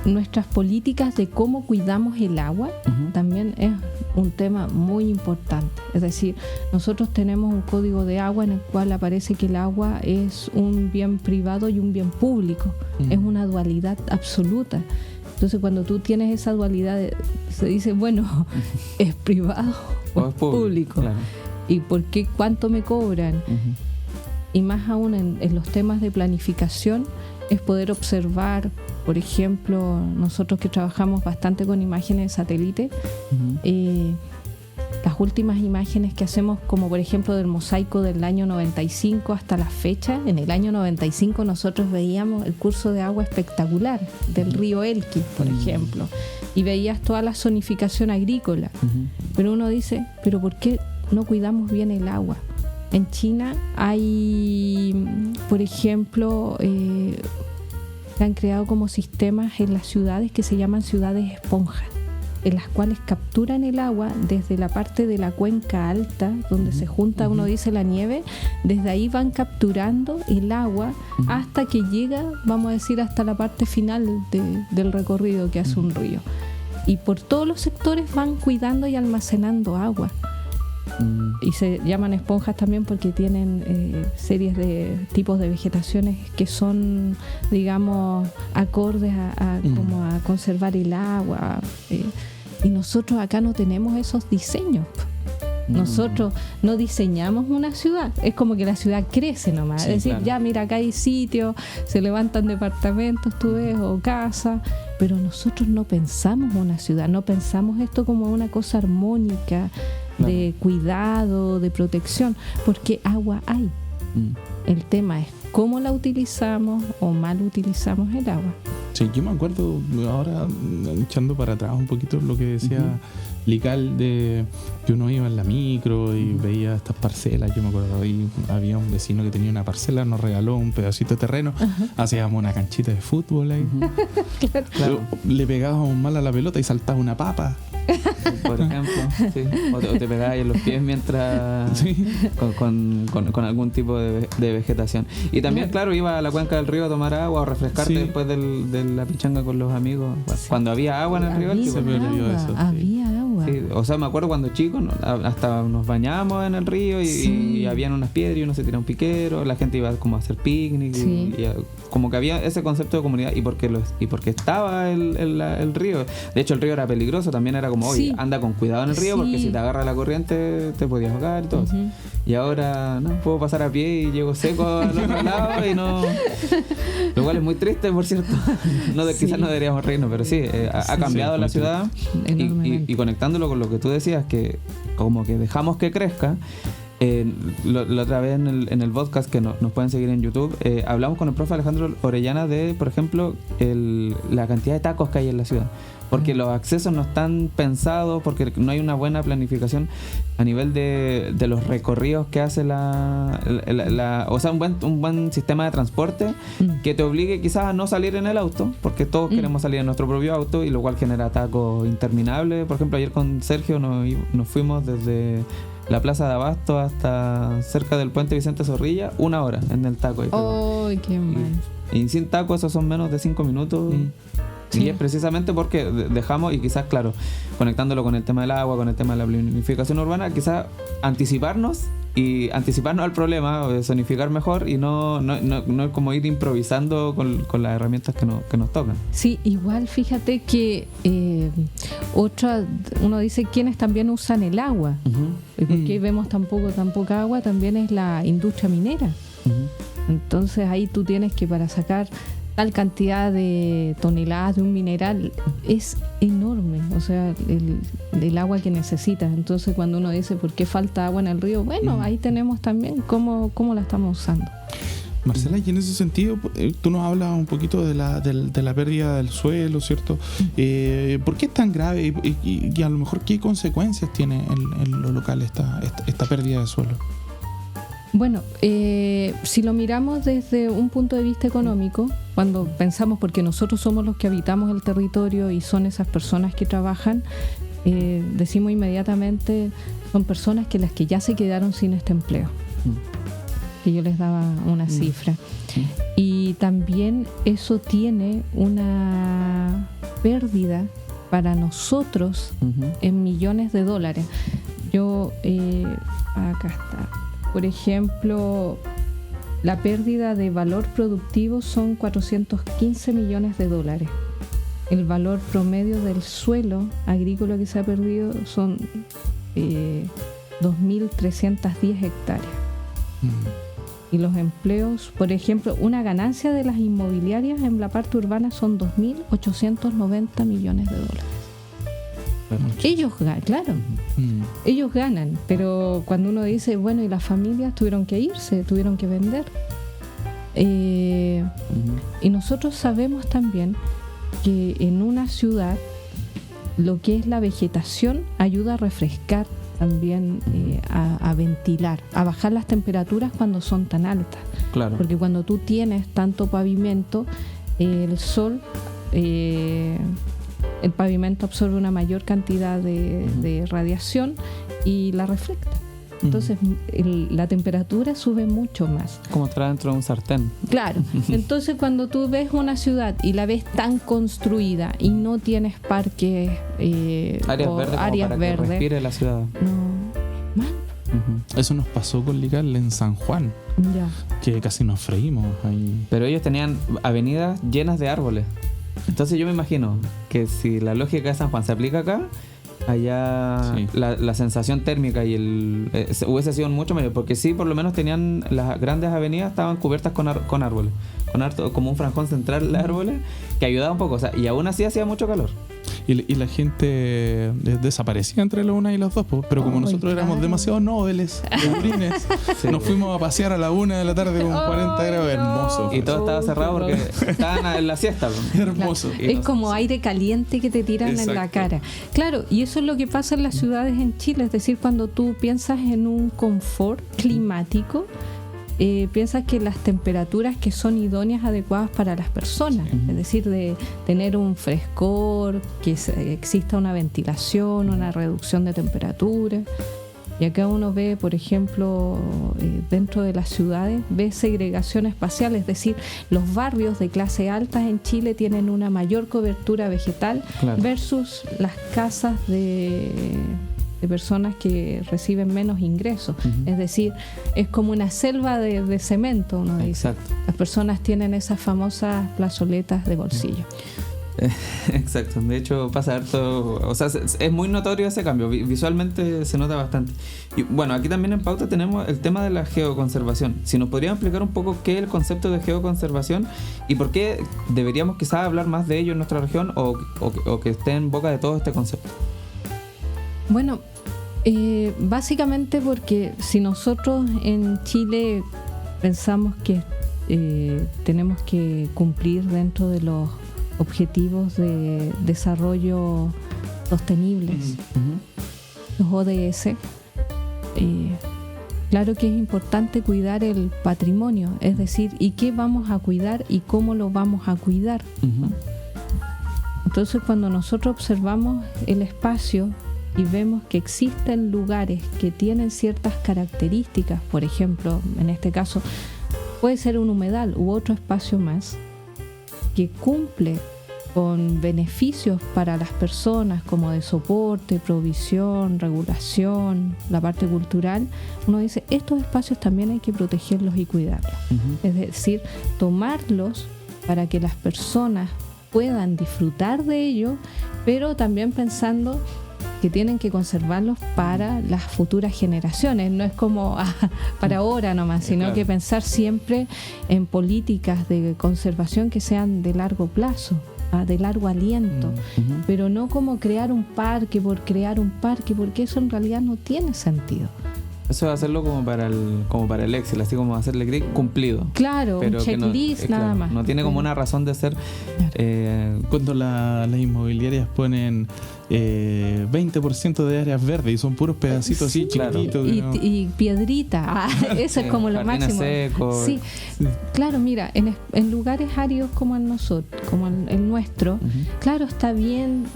nuestras políticas de cómo cuidamos el agua también es un tema muy importante. Es decir, nosotros tenemos un código de agua en el cual aparece que el agua es un bien privado y un bien público. Es una dualidad absoluta. Entonces, cuando tú tienes esa dualidad, se dice, bueno, ¿es privado o es público? Claro. ¿Y por qué? ¿Cuánto me cobran? Y más aún en los temas de planificación, es poder observar, por ejemplo, nosotros que trabajamos bastante con imágenes de satélite, las últimas imágenes que hacemos, como por ejemplo del mosaico del año 95 hasta la fecha. En el año 95 nosotros veíamos el curso de agua espectacular del río Elqui, por ejemplo, y veías toda la zonificación agrícola. Pero uno dice, ¿pero por qué no cuidamos bien el agua? En China hay, por ejemplo, se han creado como sistemas en las ciudades que se llaman ciudades esponjas, en las cuales capturan el agua desde la parte de la cuenca alta, donde se junta, uno dice, la nieve. Desde ahí van capturando el agua hasta que llega, vamos a decir, hasta la parte final del recorrido que hace un río. Y por todos los sectores van cuidando y almacenando agua. Y se llaman esponjas también porque tienen series de tipos de vegetaciones que son, digamos, acordes como a conservar el agua. Y nosotros acá no tenemos esos diseños. Nosotros no diseñamos una ciudad, es como que la ciudad crece nomás. Sí, es decir, claro, ya mira, acá hay sitios, se levantan departamentos, tú ves, o casas, pero nosotros no pensamos una ciudad, no pensamos esto como una cosa armónica, claro, de cuidado, de protección, porque agua hay. El tema es cómo la utilizamos o mal utilizamos el agua. Sí, yo me acuerdo ahora, echando para atrás un poquito lo que decía Lical, de que uno iba en la micro y veía estas parcelas. Yo me acuerdo, ahí había un vecino que tenía una parcela, nos regaló un pedacito de terreno, hacíamos una canchita de fútbol ahí. Claro. Le pegábamos mal a la pelota y saltaba una papa. Por ejemplo, sí. O te pegabas en los pies mientras con algún tipo de vegetación. Y también, claro, iba a la cuenca del río a tomar agua o refrescarte después de la pichanga con los amigos. Cuando había agua en el río, había agua. Sí, o sea, me acuerdo cuando chicos, hasta nos bañábamos en el río y habían unas piedras y uno se tiraba un piquero, la gente iba como a hacer picnic y como que había ese concepto de comunidad y porque estaba el río. De hecho, el río era peligroso, también era como, oye, anda con cuidado en el río porque si te agarra la corriente te podías ahogar y todo eso. Y ahora no puedo pasar a pie y llego seco al otro lado y no, lo cual es muy triste, por cierto. Quizás no deberíamos reírnos, pero sí, ha cambiado la ciudad y conectándolo con lo que tú decías, que como que dejamos que crezca. La otra vez en el podcast que nos pueden seguir en YouTube, hablamos con el profe Alejandro Orellana de, por ejemplo, la cantidad de tacos que hay en la ciudad, porque los accesos no están pensados, porque no hay una buena planificación a nivel de los recorridos que hace o sea, un buen sistema de transporte que te obligue quizás a no salir en el auto, porque todos queremos salir en nuestro propio auto, y lo cual genera tacos interminables. Por ejemplo, ayer con Sergio nos fuimos desde la Plaza de Abasto hasta cerca del puente Vicente Zorrilla, 1 hora en el taco. ¡Oh, qué mal! Y sin taco esos son menos de 5 minutos. Y es precisamente porque dejamos, y quizás, claro, conectándolo con el tema del agua, con el tema de la planificación urbana, quizás anticiparnos y anticiparnos al problema, zonificar mejor y no como ir improvisando con las herramientas que nos tocan. Sí, igual fíjate que uno dice quienes también usan el agua, porque vemos tan poca agua, también es la industria minera. Entonces ahí tú tienes que, para sacar tal cantidad de toneladas de un mineral, es enorme, o sea, el agua que necesitas. Entonces cuando uno dice ¿por qué falta agua en el río? Bueno, ahí tenemos también cómo la estamos usando. Marcela, y en ese sentido, tú nos hablas un poquito de la pérdida del suelo, ¿cierto? ¿Por qué es tan grave y a lo mejor qué consecuencias tiene en lo local esta pérdida de suelo? Bueno, si lo miramos desde un punto de vista económico, cuando pensamos, porque nosotros somos los que habitamos el territorio y son esas personas que trabajan, decimos inmediatamente, son personas las que ya se quedaron sin este empleo. Que yo les daba una cifra. Y también eso tiene una pérdida para nosotros en millones de dólares. Yo, acá está. Por ejemplo, la pérdida de valor productivo son 415 millones de dólares. El valor promedio del suelo agrícola que se ha perdido son 2.310 hectáreas. Y los empleos, por ejemplo, una ganancia de las inmobiliarias en la parte urbana son 2.890 millones de dólares. Ellos ganan, claro, ellos ganan, pero cuando uno dice, bueno, y las familias tuvieron que irse, tuvieron que vender. Y nosotros sabemos también que en una ciudad lo que es la vegetación ayuda a refrescar también, a ventilar, a bajar las temperaturas cuando son tan altas. Claro. Porque cuando tú tienes tanto pavimento, el sol, el pavimento absorbe una mayor cantidad de radiación y la refleja. Entonces la temperatura sube mucho más. Como estar dentro de un sartén. Claro. Entonces cuando tú ves una ciudad y la ves tan construida y no tienes parques, áreas verdes, que respire la ciudad. No, mal. Eso nos pasó con Lical en San Juan, que casi nos freímos ahí. Pero ellos tenían avenidas llenas de árboles. Entonces yo me imagino que si la lógica de San Juan se aplica acá, allá la sensación térmica y hubiese sido mucho mayor, porque sí, por lo menos tenían las grandes avenidas, estaban cubiertas con árboles, como un franjón central de árboles que ayudaba un poco, o sea, y aún así hacía mucho calor. Y la gente desaparecía entre la una y las dos, pero como nosotros éramos demasiado nobles, nos fuimos a pasear a la 1 de la tarde con 40 grados, hermoso. Y todo estaba cerrado porque estaban en la siesta. Hermoso. Es como aire caliente que te tiran en la cara. Claro, y eso es lo que pasa en las ciudades en Chile, es decir, cuando tú piensas en un confort climático, piensas que las temperaturas que son idóneas, adecuadas para las personas, es decir, de tener un frescor, que exista una ventilación, una reducción de temperatura. Y acá uno ve, por ejemplo, dentro de las ciudades, ve segregación espacial, es decir, los barrios de clase alta en Chile tienen una mayor cobertura vegetal versus las casas de personas que reciben menos ingresos. Es decir, es como una selva de cemento, uno dice. Exacto. Las personas tienen esas famosas plazoletas de bolsillo. Exacto, de hecho pasa harto, o sea, es muy notorio ese cambio, visualmente se nota bastante. Y bueno, aquí también en pauta tenemos el tema de la geoconservación. Si nos podrían explicar un poco qué es el concepto de geoconservación y por qué deberíamos quizás hablar más de ello en nuestra región o que esté en boca de todo este concepto. Bueno, básicamente porque si nosotros en Chile pensamos que tenemos que cumplir dentro de los objetivos de desarrollo sostenibles, los ODS, claro que es importante cuidar el patrimonio, es decir, ¿y qué vamos a cuidar y cómo lo vamos a cuidar? Entonces, cuando nosotros observamos el espacio y vemos que existen lugares que tienen ciertas características, por ejemplo, en este caso puede ser un humedal u otro espacio más que cumple con beneficios para las personas como de soporte, provisión, regulación, la parte cultural, uno dice, estos espacios también hay que protegerlos y cuidarlos. Es decir, tomarlos para que las personas puedan disfrutar de ellos, pero también pensando que tienen que conservarlos para las futuras generaciones. No es como para ahora nomás, sino que pensar siempre en políticas de conservación que sean de largo plazo, de largo aliento, pero no como crear un parque por crear un parque, porque eso en realidad no tiene sentido. Eso es hacerlo como para el Excel, así como hacerle clic cumplido. Claro, pero un checklist nada más. No tiene como una razón de ser. Cuando las inmobiliarias ponen 20% de áreas verdes y son puros pedacitos así chiquititos. Y piedrita, eso es como lo máximo. Secos. Sí, claro, mira, en lugares áridos como el nuestro, claro, está bien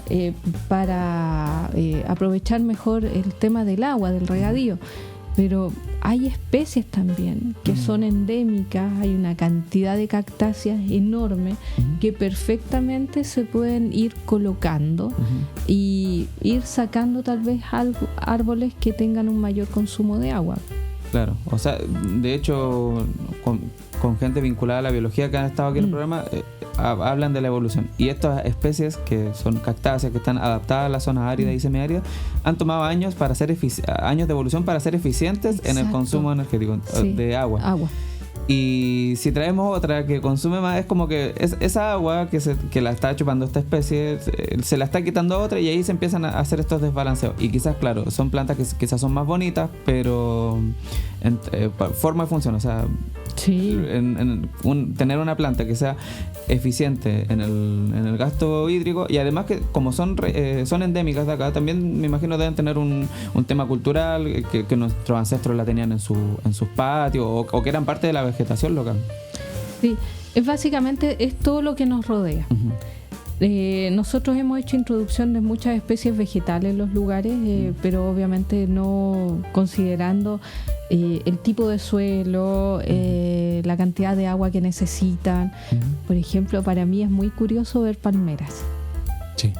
para aprovechar mejor el tema del agua, del regadío. Pero hay especies también que son endémicas, hay una cantidad de cactáceas enorme que perfectamente se pueden ir colocando y ir sacando tal vez árboles que tengan un mayor consumo de agua. Claro, o sea, de hecho, con gente vinculada a la biología que han estado aquí en el programa, hablan de la evolución. Y estas especies que son cactáceas, que están adaptadas a las zonas áridas y semiáridas, han tomado años de evolución para ser eficientes en el consumo energético de agua. Y si traemos otra que consume más, es como que esa agua que la está chupando esta especie se la está quitando a otra, y ahí se empiezan a hacer estos desbalanceos. Y quizás, claro, son plantas que quizás son más bonitas, pero forma y función, o sea, tener una planta que sea eficiente en el gasto hídrico, y además que como son endémicas de acá, también me imagino deben tener un tema cultural que nuestros ancestros la tenían en sus patios, o que eran parte de la vegetación local. Sí, básicamente es todo lo que nos rodea. Nosotros hemos hecho introducción de muchas especies vegetales en los lugares, pero obviamente no considerando el tipo de suelo, la cantidad de agua que necesitan. Por ejemplo, para mí es muy curioso ver palmeras. Sí.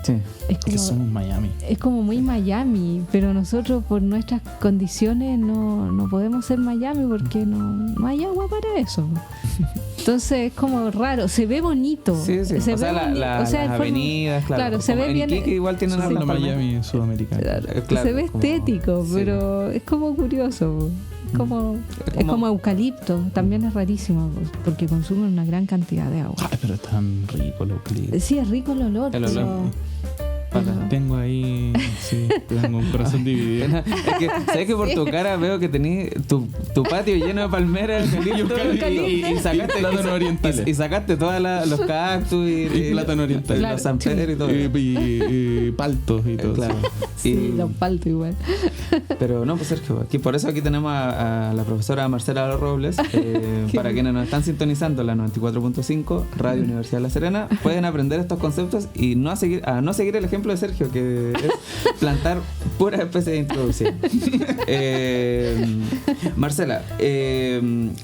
Es como, que somos Miami. Es como muy Miami, pero nosotros por nuestras condiciones no podemos ser Miami porque no hay agua para eso. Entonces es como raro, se ve bonito. Sí. Las avenidas, claro. Se ve bien. Iquique igual tienen las Miami sudamericana. Claro, se ve estético, pero es como curioso. Es como eucalipto, también es rarísimo porque consumen una gran cantidad de agua. Pero es tan rico el eucalipto. Sí, es rico el olor. Tengo ahí, tengo un corazón dividido. Es que, ¿sabes que por tu cara veo que tenés tu patio lleno de palmeras y sacaste plátanos orientales? Y sacaste todos los cactus y plátano oriental, los San Pedro y todo. Y paltos y todo. Claro. Sí, los paltos igual. Pero no, pues Sergio, por eso aquí tenemos a la profesora Marcela Robles. Para quienes nos están sintonizando, la 94.5, Radio Universidad de La Serena, pueden aprender estos conceptos y no seguir el ejemplo de Sergio, que es plantar puras especies de introducción. Marcela,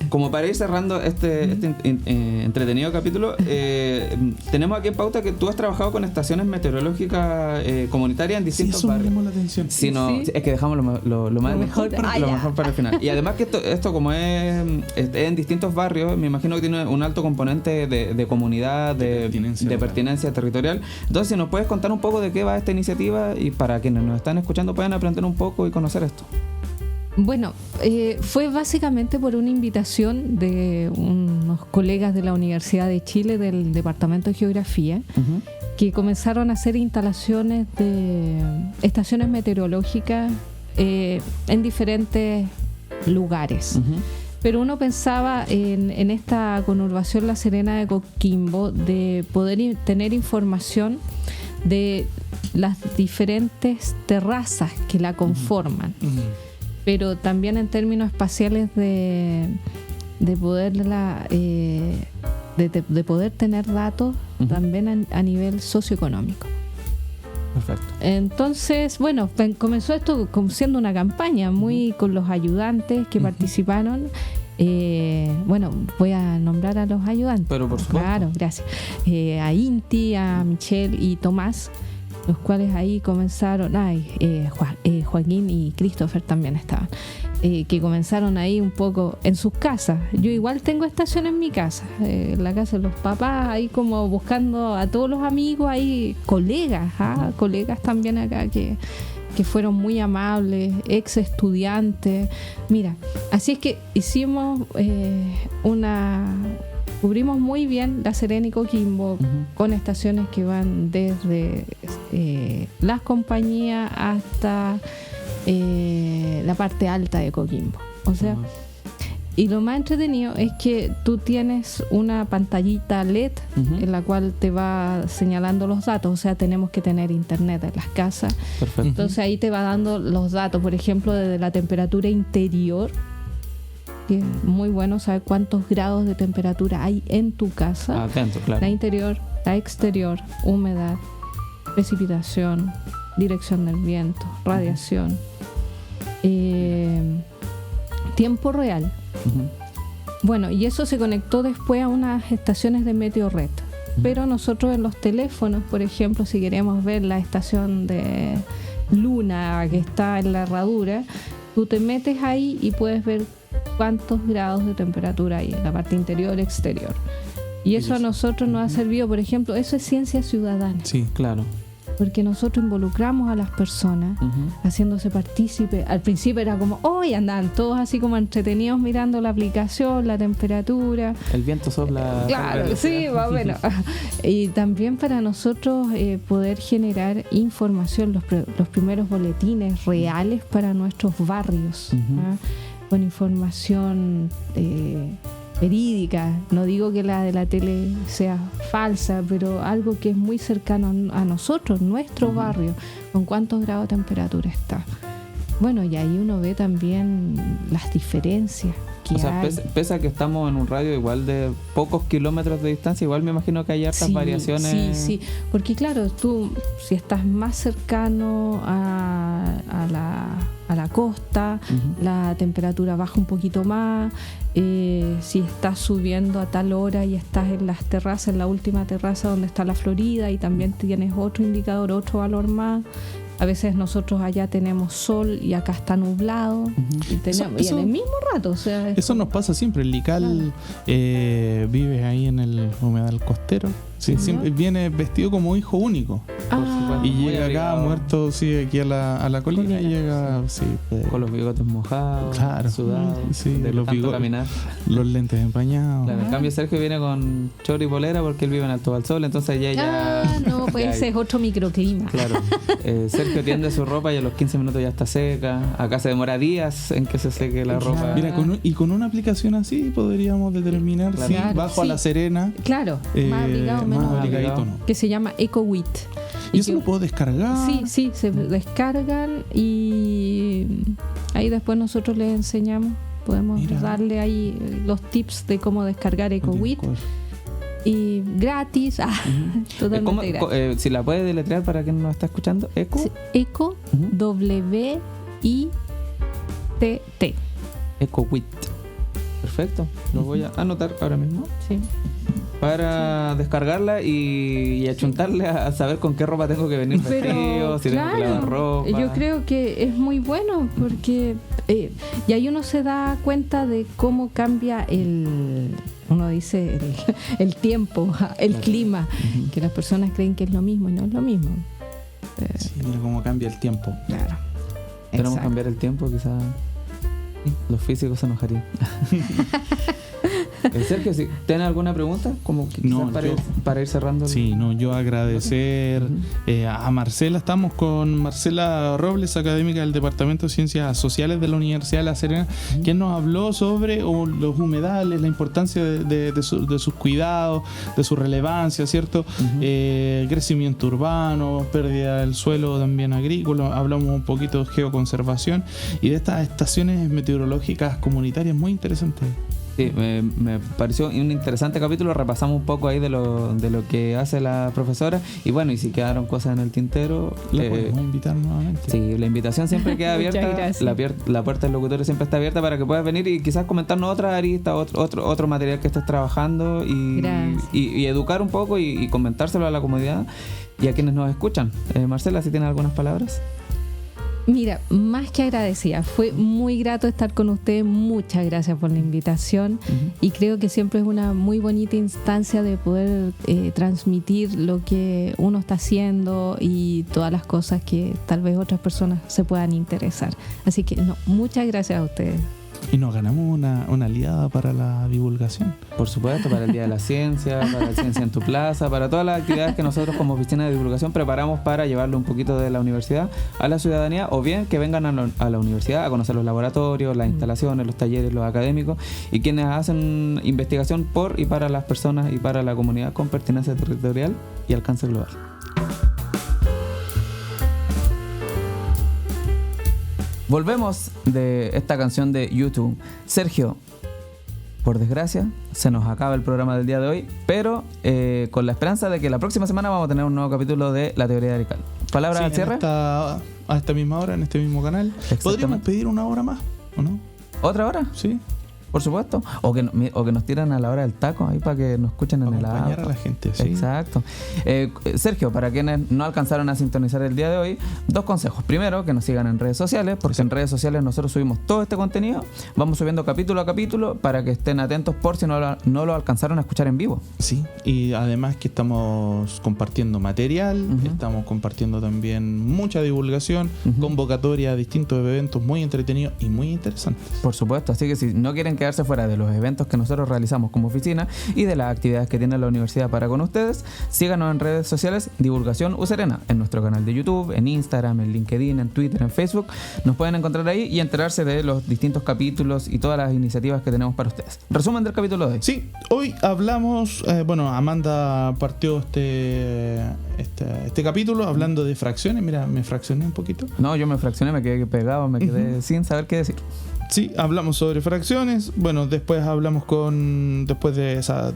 como para ir cerrando este entretenido capítulo, tenemos aquí en pauta que tú has trabajado con estaciones meteorológicas comunitarias en distintos barrios. La atención. Es que dejamos lo mejor para el final. Y además que esto como es en distintos barrios, me imagino que tiene un alto componente de comunidad, de pertinencia territorial. Entonces, si nos puedes contar un poco de qué va esta iniciativa, y para quienes nos están escuchando puedan aprender un poco y conocer esto. Bueno, fue básicamente por una invitación de unos colegas de la Universidad de Chile, del Departamento de Geografía, que comenzaron a hacer instalaciones de estaciones meteorológicas en diferentes lugares. Pero uno pensaba en esta conurbación La Serena de Coquimbo, de poder tener información de las diferentes terrazas que la conforman, pero también en términos espaciales de poder tener datos también a nivel socioeconómico. Perfecto. Entonces, bueno, comenzó esto siendo una campaña muy con los ayudantes que participaron, Bueno, voy a nombrar a los ayudantes. Pero por supuesto. Claro, gracias. A Inti, a Michelle y Tomás, los cuales ahí comenzaron, Joaquín y Christopher también estaban, que comenzaron ahí un poco en sus casas. Yo igual tengo estación en mi casa, en la casa de los papás, ahí como buscando a todos los amigos, ahí colegas también acá que fueron muy amables, ex estudiantes. Mira, así es que hicimos cubrimos muy bien La Serena y Coquimbo, con estaciones que van desde las compañías hasta la parte alta de Coquimbo. O sea, y lo más entretenido es que tú tienes una pantallita LED en la cual te va señalando los datos. O sea, tenemos que tener internet en las casas. Perfecto. Entonces ahí te va dando los datos, por ejemplo, desde la temperatura interior, que es muy bueno saber cuántos grados de temperatura hay en tu casa. Atento, claro. La interior, la exterior, humedad, precipitación, dirección del viento, radiación, tiempo real. Bueno, y eso se conectó después a unas estaciones de Meteorred. Pero nosotros en los teléfonos, por ejemplo, si queremos ver la estación de Luna que está en la herradura, tú te metes ahí y puedes ver cuántos grados de temperatura hay en la parte interior y exterior. Y eso a nosotros nos ha servido, por ejemplo, eso es ciencia ciudadana. Sí, claro. Porque nosotros involucramos a las personas, haciéndose partícipe. Al principio era como, hoy andaban todos así como entretenidos mirando la aplicación, la temperatura. El viento sopla. Claro, sí, más o menos. Y también para nosotros poder generar información, los primeros boletines reales para nuestros barrios, con información verídica. No digo que la de la tele sea falsa, pero algo que es muy cercano a nosotros, nuestro barrio, con cuántos grados de temperatura está. Bueno, y ahí uno ve también las diferencias que o sea, hay. pese a que estamos en un radio igual de pocos kilómetros de distancia, igual me imagino que hay hartas variaciones. Sí, porque claro, tú si estás más cercano a la costa, la temperatura baja un poquito más. Si estás subiendo a tal hora y estás en las terrazas, en la última terraza donde está la Florida, y también tienes otro indicador, otro valor más. A veces nosotros allá tenemos sol y acá está nublado, y tenemos, y en el mismo rato, o sea, eso nos pasa siempre. El Lical vive ahí en el humedal costero. Sí, siempre viene vestido como hijo único. Y llega acá muerto, aquí a la colina, y llega con los bigotes mojados, claro, sudados, de los bigotes, caminar, los lentes empañados. Claro, en cambio Sergio viene con chor y polera porque él vive en Alto del Sol, entonces no, pues ese es otro microclima. Claro. Sergio tiende su ropa y a los 15 minutos ya está seca. Acá se demora días en que se seque la ropa. Mira, con una aplicación así podríamos determinar si bajo a La Serena, claro, más aplicado, más apligadito, ¿no? Que se llama EcoWit. ¿Y eso lo puedo descargar? Sí, se descargan y ahí después nosotros les enseñamos. Podemos darle ahí los tips de cómo descargar EcoWit. Y gratis, totalmente gratis. Si la puede deletrear para quien nos está escuchando, Eco, W-I-T-T. EcoWit. Perfecto, lo voy a anotar ahora mismo. Sí. Para descargarla y achuntarle a saber con qué ropa tengo que venir vestido, si tengo que lavar ropa. Yo creo que es muy bueno porque y ahí uno se da cuenta de cómo cambia uno dice el tiempo, el clima, que las personas creen que es lo mismo y no es lo mismo. Sí, mira cómo cambia el tiempo. Claro. Queremos cambiar el tiempo, quizás los físicos se enojarían. Sergio, si ¿tienes alguna pregunta? Como para ir cerrando. Sí, yo agradecer a Marcela. Estamos con Marcela Robles, académica del Departamento de Ciencias Sociales de la Universidad de La Serena, quien nos habló sobre los humedales, la importancia de sus cuidados, de su relevancia, ¿cierto? Crecimiento urbano, pérdida del suelo también agrícola. Hablamos un poquito de geoconservación y de estas estaciones meteorológicas comunitarias muy interesantes. Sí, me pareció un interesante capítulo. Repasamos un poco ahí de lo que hace la profesora. Y bueno, y si quedaron cosas en el tintero, La podemos invitar nuevamente. Sí, la invitación siempre queda abierta. La puerta del locutorio siempre está abierta para que puedas venir y quizás comentarnos otra arista, otro material que estés trabajando y educar un poco y comentárselo a la comunidad y a quienes nos escuchan. Marcela, ¿si tienes algunas palabras? Mira, más que agradecida, fue muy grato estar con ustedes, muchas gracias por la invitación y creo que siempre es una muy bonita instancia de poder transmitir lo que uno está haciendo y todas las cosas que tal vez otras personas se puedan interesar. Así que muchas gracias a ustedes. Y nos ganamos una aliada para la divulgación. Por supuesto, para el Día de la Ciencia, para la Ciencia en tu Plaza, para todas las actividades que nosotros como Oficina de Divulgación preparamos para llevarle un poquito de la universidad a la ciudadanía, o bien que vengan a la universidad a conocer los laboratorios, las instalaciones, los talleres, los académicos y quienes hacen investigación por y para las personas y para la comunidad con pertinencia territorial y alcance global. Volvemos de esta canción de YouTube. Sergio, por desgracia, se nos acaba el programa del día de hoy, pero con la esperanza de que la próxima semana vamos a tener un nuevo capítulo de La Teoría de Lical. ¿Palabras al cierre? A esta misma hora, en este mismo canal. ¿Podríamos pedir una hora más o no? ¿Otra hora? Sí. Por supuesto. O que nos tiran a la hora del taco ahí para que nos escuchen en el auto. Acompañar a la gente, sí. Exacto. Sergio, para quienes no alcanzaron a sintonizar el día de hoy, 2 consejos. Primero, que nos sigan en redes sociales, porque en redes sociales nosotros subimos todo este contenido. Vamos subiendo capítulo a capítulo para que estén atentos por si no lo alcanzaron a escuchar en vivo. Sí, y además que estamos compartiendo material, estamos compartiendo también mucha divulgación, convocatoria a distintos eventos muy entretenidos y muy interesantes. Por supuesto, así que si no quieren quedarse fuera de los eventos que nosotros realizamos como oficina y de las actividades que tiene la universidad para con ustedes, síganos en redes sociales Divulgación U Serena, en nuestro canal de YouTube, en Instagram, en LinkedIn, en Twitter, en Facebook. Nos pueden encontrar ahí y enterarse de los distintos capítulos y todas las iniciativas que tenemos para ustedes. Resumen del capítulo de hoy. Sí, hoy hablamos, Amanda partió este capítulo hablando de fracciones. Mira, me fraccioné un poquito. No, yo me fraccioné, me quedé pegado, me quedé sin saber qué decir. Sí, hablamos sobre fracciones. Bueno, después hablamos después de esa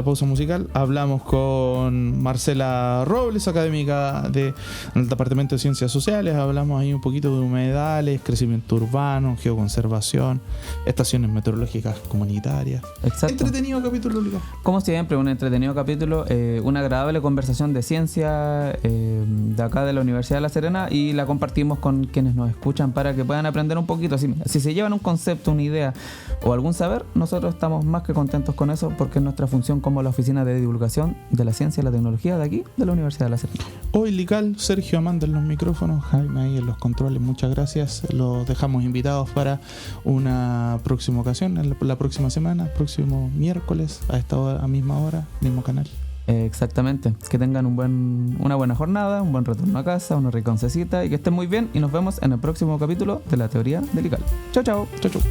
pausa musical, hablamos con Marcela Robles, académica del Departamento de Ciencias Sociales. Hablamos ahí un poquito de humedales, crecimiento urbano, geoconservación, estaciones meteorológicas comunitarias. Exacto. Entretenido capítulo, Lica. Como siempre, un entretenido capítulo, una agradable conversación de ciencia de acá de la Universidad de La Serena, y la compartimos con quienes nos escuchan para que puedan aprender un poquito. Si se llevan un concepto, una idea o algún saber, nosotros estamos más que contentos con eso, porque es nuestra función como la Oficina de Divulgación de la Ciencia y la Tecnología de aquí, de la Universidad de La Serena. Hoy Lical, Sergio Amanda en los micrófonos, Jaime ahí en los controles. Muchas gracias. Los dejamos invitados para una próxima ocasión, la próxima semana, próximo miércoles, a esta hora, a misma hora, mismo canal. Exactamente. Que tengan una buena jornada, un buen retorno a casa, una rica oncecita, y que estén muy bien, y nos vemos en el próximo capítulo de La Teoría de Lical. Chao, chao. Chao, chao.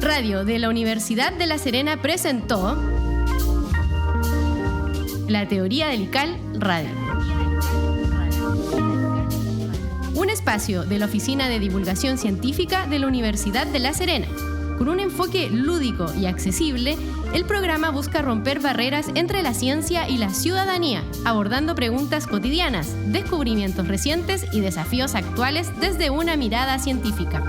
Radio de la Universidad de La Serena presentó La Teoría de Lical Radio. Un espacio de la Oficina de Divulgación Científica de la Universidad de La Serena. Con un enfoque lúdico y accesible, el programa busca romper barreras entre la ciencia y la ciudadanía, abordando preguntas cotidianas, descubrimientos recientes y desafíos actuales desde una mirada científica.